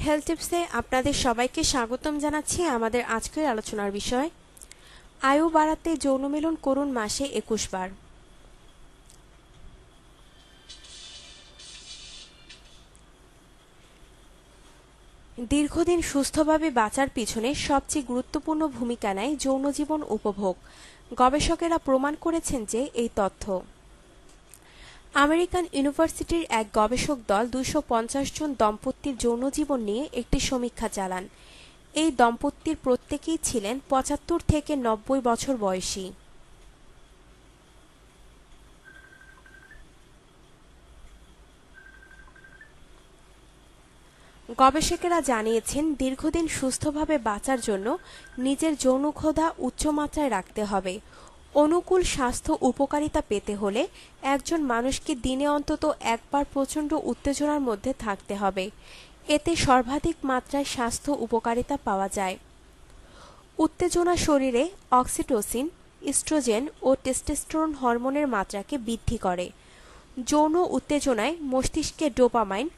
Health টিপসে আপনাদের সবাইকে স্বাগতম জানাচ্ছি। আমাদের আজকের আলোচনার বিষয়, আয়ু বাড়াতে যৌন মিলন করুন মাসে 21 বার। দীর্ঘদিন সুস্থভাবে বাঁচার পিছনে সবচেয়ে গুরুত্বপূর্ণ ভূমিকা নেয় যৌন জীবন উপভোগ। গবেষকেরা প্রমাণ করেছেন যে এই তথ্য। আমেরিকান ইউনিভার্সিটির এক গবেষক দল 250 জন দম্পতির যৌন জীবন নিয়ে একটি সমীক্ষা চালান। এই দম্পতির প্রত্যেকেই ছিলেন 75 থেকে 90 বছর বয়সী। গবেষকেরা জানিয়েছেন, দীর্ঘদিন সুস্থভাবে বাঁচার জন্য নিজের যৌন ক্ষমতা উচ্চমাত্রায় রাখতে হবে। অনুকূল স্বাস্থ্য উপকারিতা পেতে হলে একজন মানুষকে দিনে অন্তত একবার প্রচণ্ড উত্তেজনার মধ্যে থাকতে হবে। এতে সর্বাধিক মাত্রায় স্বাস্থ্য উপকারিতা পাওয়া যায়। উত্তেজনা শরীরে অক্সিটোসিন, ইস্ট্রোজেন ও টেস্টোস্টেরন হরমোনের মাত্রাকে বৃদ্ধি করে। যৌন উত্তেজনায় মস্তিষ্কে ডোপামাইন,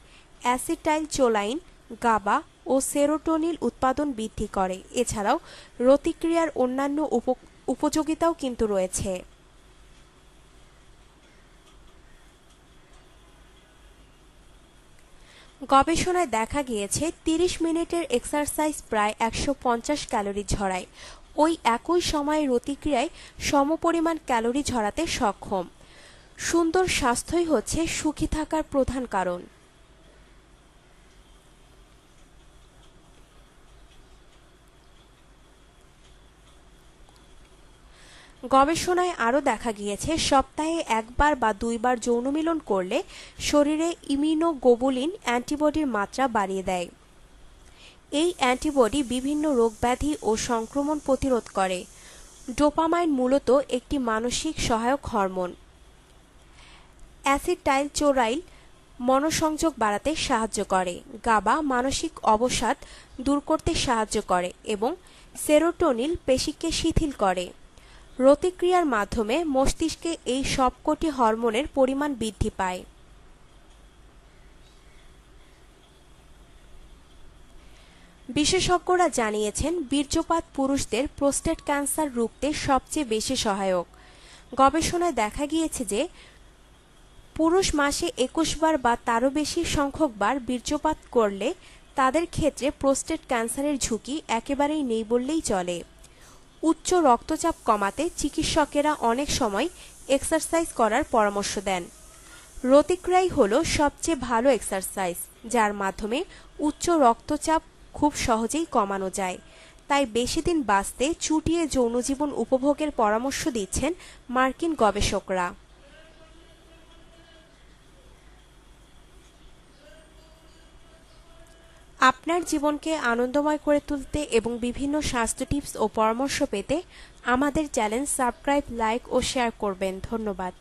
অ্যাসিটাইলচোলাইন, গাবা ও সেরোটোনিন উৎপাদন বৃদ্ধি করে। এছাড়াও রতিক্রিয়ার অন্যান্য উপযোগিতাও কিন্তু রয়েছে। গবেষণায় দেখা গিয়েছে 30 মিনিটের এক্সারসাইজ প্রায় 150 ক্যালোরি ঝরায়। ওই একই সময়ে রতিক্রিয়ায় সমপরিমাণ ক্যালোরি ঝরাতে সক্ষম। সুন্দর স্বাস্থ্যই হচ্ছে সুখী থাকার প্রধান কারণ। গবেষণায় আরও দেখা গিয়েছে, সপ্তাহে একবার বা 2 বার যৌন মিলন করলে শরীরে ইমিউনোগ্লোবুলিন অ্যান্টিবডির মাত্রা বাড়িয়ে দেয়। এই অ্যান্টিবডি বিভিন্ন রোগব্যাধি ও সংক্রমণ প্রতিরোধ করে। ডোপামাইন মূলত একটি মানসিক সহায়ক হরমোন। অ্যাসিটাইলচোলাইন মনোসংযোগ বাড়াতে সাহায্য করে। গাবা মানসিক অবসাদ দূর করতে সাহায্য করে এবং সেরোটোনিন পেশিকে শিথিল করে। রতিক্রিয়ার মাধ্যমে মস্তিষ্কে এই সবকটি হরমোনের পরিমাণ বৃদ্ধি পায়। বিশেষজ্ঞরা জানিয়েছেন, বীর্যপাত পুরুষদের প্রোস্টেট ক্যান্সার রুখতে সবচেয়ে বেশি সহায়ক। গবেষণায় দেখা গিয়েছে যে পুরুষ মাসে 21 বার বা তারও বেশি সংখ্যক বার বীর্যপাত করলে তাদের ক্ষেত্রে প্রোস্টেট ক্যান্সারের ঝুঁকি একেবারেই নেই বললেই চলে। উচ্চ রক্তচাপ কমাতে চিকিৎসকেরা অনেক সময় এক্সারসাইজ করার পরামর্শ দেন। রতিক্রিয়াই হলো সবচেয়ে ভালো এক্সারসাইজ, যার মাধ্যমে উচ্চ রক্তচাপ খুব সহজেই কমানো যায়। তাই বেশি দিন বাঁচতে চুটিয়ে যৌনজীবন উপভোগের পরামর্শ দিচ্ছেন মার্কিন গবেষকরা। আপনার জীবনকে আনন্দময় করে তুলতে এবং বিভিন্ন স্বাস্থ্য টিপস ও পরামর্শ পেতে আমাদের চ্যানেল সাবস্ক্রাইব, লাইক ও শেয়ার করবেন। ধন্যবাদ।